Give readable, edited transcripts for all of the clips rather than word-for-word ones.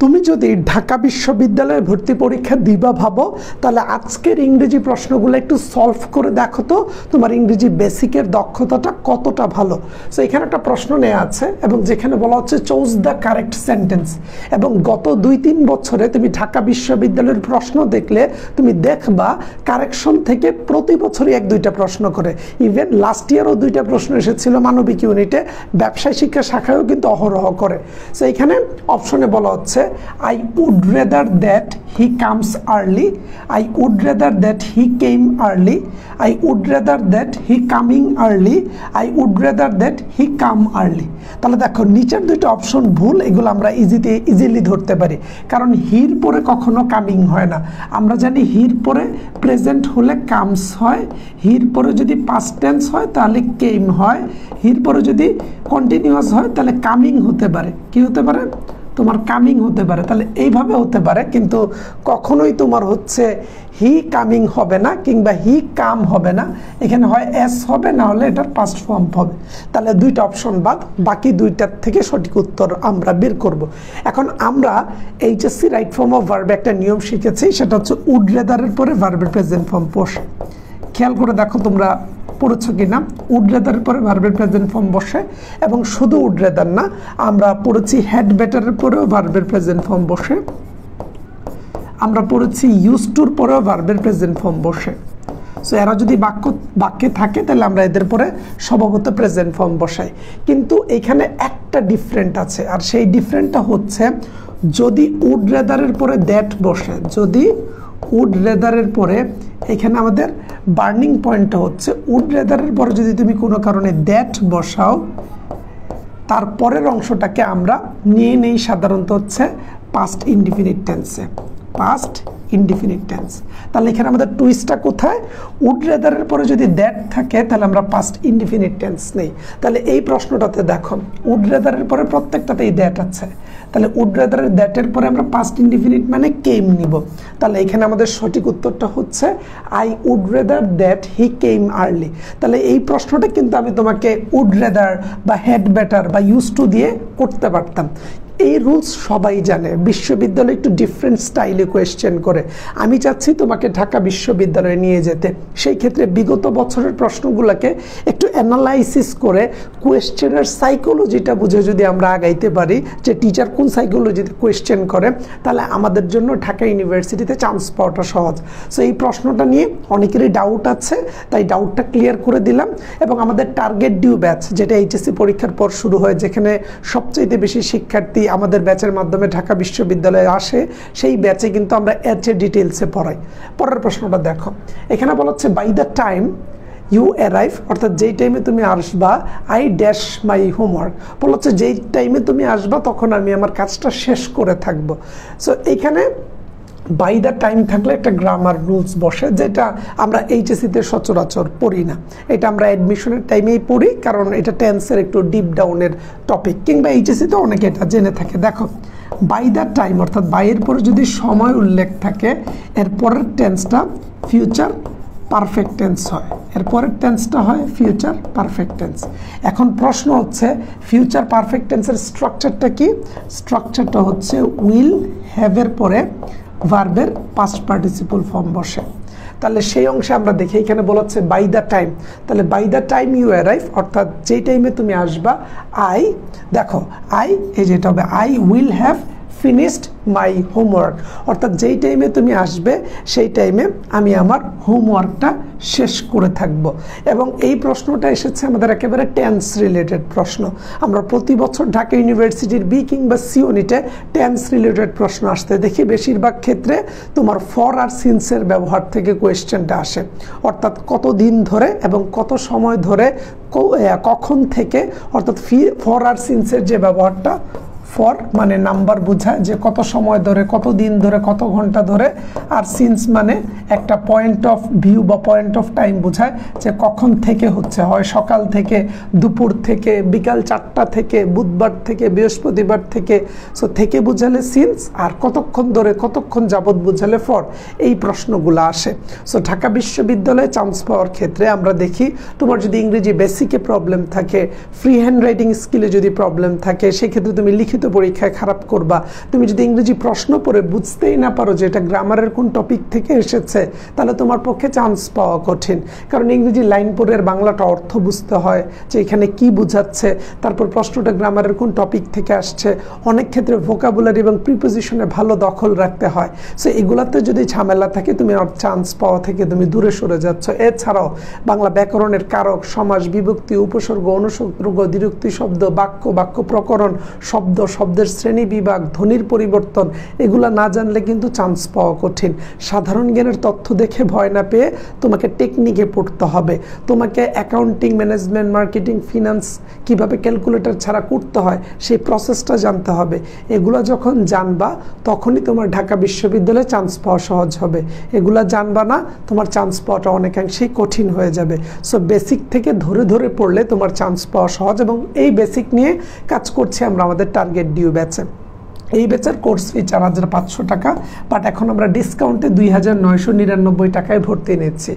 তুমি যদি ঢাকা বিশ্ববিদ্যালয়ে ভর্তি পরীক্ষা দিবা ভাবো, তাহলে আজকের ইংরেজি প্রশ্নগুলো একটু সলভ করে দেখো তো তোমার ইংরেজি বেসিকের দক্ষতাটা কতটা ভালো। সো এখানে একটা প্রশ্ন নেওয়া আছে এবং যেখানে বলা হচ্ছে চুজ দ্য কারেক্ট সেন্টেন্স, এবং গত 2-3 বছরে তুমি ঢাকা বিশ্ববিদ্যালয়ের প্রশ্ন দেখলে তুমি দেখবা কারেকশন থেকে প্রতি বছরই 1-2টা প্রশ্ন করে। ইভেন লাস্ট ইয়ারও 2টা প্রশ্ন এসেছিল মানবিক ইউনিটে, ব্যবসায় শিক্ষা শাখায়ও কিন্তু অহরহ করে। সো এখানে অপশনে বলা হচ্ছে I would rather that he comes early, I would rather that he came early, I would rather that he coming early, I would rather that he come early। তাহলে দেখো নিচের দুটো অপশন ভুল, এগুলো আমরা ইজিলি ধরতে পারি, কারণ হির পরে কখনো কামিং হয় না। আমরা জানি হির পরে প্রেজেন্ট হলে কামস হয়, হির পরে যদি পাস্ট টেন্স হয় তাহলে কেম হয়, হির পরে যদি কন্টিনিউয়াস হয় তাহলে কামিং হতে পারে। কি হতে পারে? তোমার কামিং হতে পারে। তাহলে এইভাবে হতে পারে, কিন্তু কখনোই তোমার হচ্ছে হি কামিং হবে না কিংবা হি কাম হবে না। এখানে হয় এস হবে, না হলে এটার পাস্ট ফর্ম হবে। তাহলে 2টা অপশন বাদ, বাকি 2টার থেকে সঠিক উত্তর আমরা বের করব। এখন আমরা এইচএসসি রাইট ফর্ম অফ ভার্বে একটা নিয়ম শিখেছি, সেটা হচ্ছে উড রেদারের পরে ভার্বের প্রেজেন্ট ফর্ম বসে। খেয়াল করে দেখো তোমরা পড়েছ কিনা। উড রেদারের পরে ভার্বের প্রেজেন্ট ফর্ম বসে, এবং শুধু উড রেদার না, আমরা পড়েছি হ্যাড বেটারের পরেও ভার্বের প্রেজেন্ট ফর্ম বসে, আমরা পড়েছি ইউজ টুর পরেও ভার্বের প্রেজেন্ট ফর্ম বসে। সো এরা যদি বাক্যে থাকে তাহলে আমরা এদের পরে স্বভাবত প্রেজেন্ট ফর্ম বসাই। কিন্তু এখানে একটা ডিফারেন্ট আছে, আর সেই ডিফারেন্টটা হচ্ছে যদি উড রেদারের পরে দ্যাট বসে, যদি উড রেদারের পরে, এখানে আমাদের বার্নিং পয়েন্টটা হচ্ছে উড রেদারের পরে যদি তুমি কোনো কারণে দ্যাট বসাও, তারপরের অংশটাকে আমরা নিয়ে নেই সাধারণত হচ্ছে পাস্ট ইনডিফিনিট টেন্সে, পাস্ট ইনডিফিনিট টেন্স। তাহলে এখানে আমাদের টুইস্টটা কোথায়? উড রেদারের পরে যদি দ্যাট থাকে তাহলে আমরা পাস্ট ইনডিফিনিট টেন্স নেই। তাহলে এই প্রশ্নটাতে দেখো উড রেদারের পরে প্রত্যেকটাতেই দ্যাট আছে, তাহলে উড রেদারের দ্যাটের পরে আমরা পাস্ট ইনডিফিনিট মানে কেম নিব। তাহলে এখানে আমাদের সঠিক উত্তরটা হচ্ছে I would rather that he came early. তাহলে এই প্রশ্নটা কিন্তু আমি তোমাকে উড রেদার বা হেড বেটার বা ইউজ টু দিয়ে করতে পারতাম। এই রুলস সবাই জানে, বিশ্ববিদ্যালয় একটু ডিফারেন্ট স্টাইলে কোয়েশ্চেন করে। আমি চাচ্ছি তোমাকে ঢাকা বিশ্ববিদ্যালয়ে নিয়ে যেতে, সেই ক্ষেত্রে বিগত বছরের প্রশ্নগুলোকে একটু অ্যানালাইসিস করে কোয়েশ্চেনের সাইকোলজিটা বুঝে যদি আমরা আগাইতে পারি, যে টিচার কোন সাইকোলজিতে কোয়েশ্চেন করে, তাহলে আমাদের জন্য ঢাকা ইউনিভার্সিটিতে চান্স পাওয়াটা সহজ। সো এই প্রশ্নটা নিয়ে অনেকেরই ডাউট আছে, তাই ডাউটটা ক্লিয়ার করে দিলাম। এবং আমাদের টার্গেট ডিউ ব্যাচ, যেটা এইচএসসি পরীক্ষার পর শুরু হয়, যেখানে সবচেয়ে বেশি শিক্ষার্থী আমাদের ব্যাচের মাধ্যমে ঢাকা বিশ্ববিদ্যালয়ে আসে, সেই ব্যাচে কিন্তু আমরা এর চেয়ে ডিটেলসে পড়াই। পরের প্রশ্নটা দেখো, এখানে বলা হচ্ছে by the time you arrive, অর্থাৎ যেই টাইমে তুমি আসবা, আই ড্যাশ মাই হোমওয়ার্ক। বলা হচ্ছে যেই টাইমে তুমি আসবা তখন আমি আমার কাজটা শেষ করে থাকবো। সো এইখানে বাই দ্য টাইম থাকলে একটা গ্রামার রুলস বসে, যেটা আমরা এইচএসসিতে সচরাচর পড়ি না। এটা আমরা অ্যাডমিশনের টাইমেই পড়ি, কারণ এটা টেন্সের একটু ডিপ ডাউনের টপিক, কিংবা এইচএসসিতে অনেকে এটা জেনে থাকে। দেখো বাই দ্য টাইম অর্থাৎ বাইয়ের পরে যদি সময় উল্লেখ থাকে, এর পরের টেন্সটা ফিউচার পারফেক্ট টেন্স হয়, এর পরের টেন্সটা হয় ফিউচার পারফেক্ট টেন্স। এখন প্রশ্ন হচ্ছে ফিউচার পারফেক্ট টেন্সের স্ট্রাকচারটা কি? স্ট্রাকচারটা হচ্ছে উইল হ্যাভের পরে ভার্বের পাস্ট পার্টিসিপল ফর্ম বসে। তাহলে সেই অংশে আমরা দেখি, এখানে বলা হচ্ছে বাই দ্য টাইম, তাহলে by the time you arrive অর্থাৎ যেই টাইমে তুমি আসবা, আই, দেখো আই, এই যেটা হবে I will have finished my homework, অর্থাৎ যেই টাইমে তুমি আসবে সেই টাইমে আমি আমার হোমওয়ার্কটা শেষ করে থাকব। এবং এই প্রশ্নটা এসেছে আমাদের একেবারে টেন্স রিলেটেড প্রশ্ন। আমরা প্রতি বছর ঢাকা ইউনিভার্সিটির বি কিংবা সি ইউনিটে টেন্স রিলেটেড প্রশ্ন আসতে দেখি। বেশিরভাগ ক্ষেত্রে তোমার ফর আর সিন্সের ব্যবহার থেকে কোয়েশ্চেনটা আসে, অর্থাৎ কত দিন ধরে এবং কত সময় ধরে, কখন থেকে, অর্থাৎ ফর আর সিন্সের যে ব্যবহারটা, ফর মানে নাম্বার বোঝায় যে কত সময় ধরে, কত দিন ধরে, কত ঘন্টা ধরে, আর সিন্স মানে একটা পয়েন্ট অফ ভিউ বা পয়েন্ট অফ টাইম বোঝায় যে কখন থেকে হচ্ছে, হয় সকাল থেকে, দুপুর থেকে, বিকাল 4টা থেকে, বুধবার থেকে, বৃহস্পতিবার থেকে। সো থেকে বোঝালে সিন্স, আর কতক্ষণ ধরে, কতক্ষণ যাবত বোঝালে ফর। এই প্রশ্নগুলো আসে। সো ঢাকা বিশ্ববিদ্যালয়ে চান্স পাওয়ার ক্ষেত্রে আমরা দেখি তোমার যদি ইংরেজি বেসিকে প্রবলেম থাকে, ফ্রি হ্যান্ড রাইটিং স্কিলে যদি প্রবলেম থাকে, সেক্ষেত্রে তুমি লিখিত লিখিত পরীক্ষায় খারাপ করবা। তুমি যদি ইংরেজি প্রশ্ন পড়ে বুঝতেই না পারো যে এটা গ্রামারের কোন টপিক থেকে এসেছে, তাহলে তোমার পক্ষে চান্স পাওয়া কঠিন। কারণ ইংরেজি লাইন পড়ে আর বাংলাটা অর্থ বুঝতে হয় যে এখানে কি বোঝাচ্ছে, তারপর প্রশ্নটা গ্রামারের কোন টপিক থেকে আসছে, অনেক ক্ষেত্রে ভোকাবুলারি এবং প্রিপোজিশনে ভালো দখল রাখতে হয়। সো এগুলাতে যদি ঝামেলা থাকে তুমি চান্স পাওয়া থেকে তুমি দূরে সরে যাচ্ছ। এছাড়াও বাংলা ব্যাকরণের কারক, সমাস, বিভক্তি, উপসর্গ, অনুসর্গ, দ্বিরুক্তি শব্দ, বাক্য, বাক্য প্রকরণ, শব্দ, শব্দের শ্রেণী বিভাগ, ধ্বনির পরিবর্তন, এগুলা না জানলে কিন্তু চান্স পাওয়া কঠিন। সাধারণ জ্ঞানের তথ্য দেখে ভয় না পেয়ে তোমাকে টেকনিকে পড়তে হবে। তোমাকে অ্যাকাউন্টিং, ম্যানেজমেন্ট, মার্কেটিং, ফিনান্স কিভাবে ক্যালকুলেটর ছাড়া করতে হয় সেই প্রসেসটা জানতে হবে। এগুলা যখন জানবা তখনই তোমার ঢাকা বিশ্ববিদ্যালয়ে চান্স পাওয়া সহজ হবে। এগুলা জানবা না, তোমার চান্স পাওয়াটা অনেকাংশেই কঠিন হয়ে যাবে। সো বেসিক থেকে ধরে ধরে পড়লে তোমার চান্স পাওয়া সহজ, এবং এই বেসিক নিয়ে কাজ করছি আমরা আমাদের টার্গেট ডিউ ব্যাচে। এই ব্যাচের কোর্স ফি 4500 টাকা, বাট এখন আমরা ডিসকাউন্টে 2999 টাকায় ভর্তি নিচ্ছি।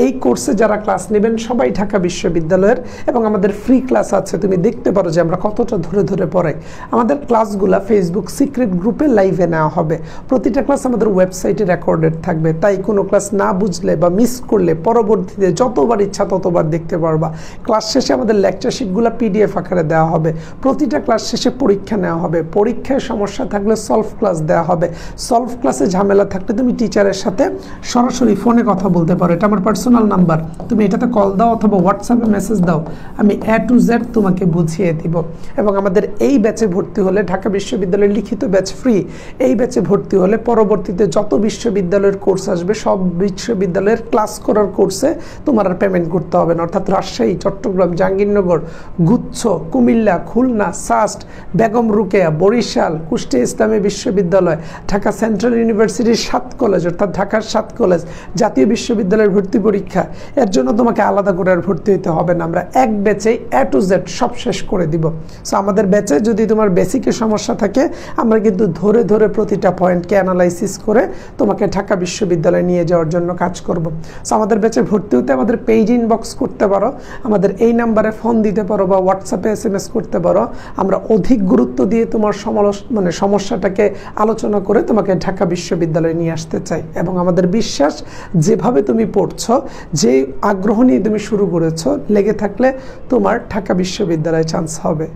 এই কোর্সে যারা ক্লাস নেবেন সবাই ঢাকা বিশ্ববিদ্যালয়ের, এবং আমাদের ফ্রি ক্লাস আছে। তুমি দেখতে পারো যে আমরা কতটা ধরে ধরে পড়াই। আমাদের ক্লাসগুলা ফেসবুক সিক্রেট গ্রুপে লাইভে নেওয়া হবে। প্রতিটা ক্লাস আমাদের ওয়েবসাইটে রেকর্ডেড থাকবে, তাই কোনো ক্লাস না বুঝলে বা মিস করলে পরবর্তীতে যতবার ইচ্ছা ততবার দেখতে পারবা। ক্লাস শেষে আমাদের লেকচার শিটগুলো PDF আকারে দেওয়া হবে। প্রতিটা ক্লাস শেষে পরীক্ষা নেওয়া হবে। পরীক্ষায় সমস্যা থাকলে সলভ ক্লাস দেওয়া হবে। সলভ ক্লাসে ঝামেলা থাকলে তুমি টিচারের সাথে সরাসরি ফোনে কথা বলতে পারো। এটা আমার পার্সোনাল নাম্বার, তুমি এটাতে কল দাও অথবা হোয়াটসঅ্যাপে মেসেজ দাও, আমি A to Z তোমাকে বুঝিয়ে দিব। এবং আমাদের এই ব্যাচে ভর্তি হলে ঢাকা বিশ্ববিদ্যালয়ের লিখিত ব্যাচ ফ্রি। এই ব্যাচে ভর্তি হলে পরবর্তীতে যত বিশ্ববিদ্যালয়ের কোর্স আসবে সব বিশ্ববিদ্যালয়ের ক্লাস করার কোর্সে তোমার আর পেমেন্ট করতে হবে না। অর্থাৎ রাজশাহী, চট্টগ্রাম, জাহাঙ্গীরনগর, গুচ্ছ, কুমিল্লা, খুলনা, সাস্ট, বেগম রোকেয়া, বরিশাল, কুষ্টিয়া ইসলামী বিশ্ববিদ্যালয়, ঢাকা সেন্ট্রাল ইউনিভার্সিটির 7 কলেজ, অর্থাৎ ঢাকার 7 কলেজ, জাতীয় বিশ্ববিদ্যালয়ের ভর্তি পরীক্ষা, এর জন্য তোমাকে আলাদা করে আর ভর্তি হতে হবে না। আমরা এক ব্যাচে A to Z সব শেষ করে দিব। সো আমাদের ব্যাচে যদি তোমার বেসিকে সমস্যা থাকে, আমরা কিন্তু ধরে ধরে প্রতিটা পয়েন্টকে অ্যানালাইসিস করে তোমাকে ঢাকা বিশ্ববিদ্যালয়ে নিয়ে যাওয়ার জন্য কাজ করব। সো আমাদের ব্যাচে ভর্তি হতে আমাদের পেজ ইনবক্স করতে পারো, আমাদের এই নাম্বারে ফোন দিতে পারো বা হোয়াটসঅ্যাপে SMS করতে পারো। আমরা অধিক গুরুত্ব দিয়ে তোমার সমস্যাটাকে আলোচনা করে তোমাকে ঢাকা বিশ্ববিদ্যালয়ে নিয়ে আসতে চাই। এবং আমাদের বিশ্বাস, যেভাবে তুমি পড়ছো, যে আগ্রহ নিয়ে তুমি শুরু করেছো, লেগে থাকলে তোমার ঢাকা বিশ্ববিদ্যালয়ে চান্স হবে।